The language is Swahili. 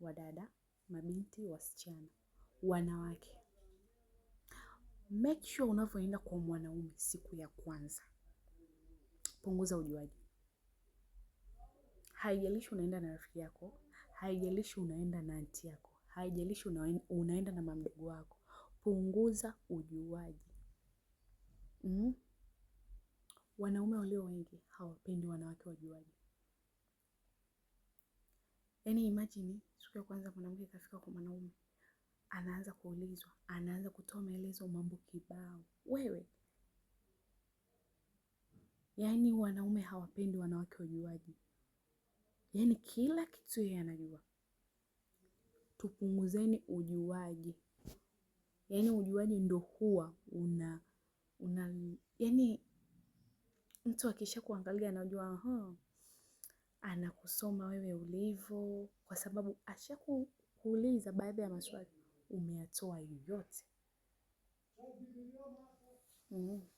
wadada, mabinti, wasichana, wanawake. Make sure unavyoenda kwa mwanaume siku ya kwanza, punguza ujuaji. Haijalishi unaenda na rafiki yako, haijalishi unaenda na aunti yako, haijalishi unaenda na mamdogo wako, punguza ujuaji. Wanaume walio wengi hawapendi wanawake wajuaji. Yaani imagine siku ya kwanza mwanamke kafika kwa mwanaume, anaanza kuulizwa, anaanza kutoa maelezo mambo kibao. Wewe, yaani wanaume hawapendi wanawake wajuaji. Yaani kila kitu yeye anajua. Tupunguzeni ujuaji. Yaani ujuaji ndio huwa yaani mtu akisha kuangalia anajua anakusoma wewe ulivyo, kwa sababu ashakuuliza baadhi ya maswali umeyatoa yote.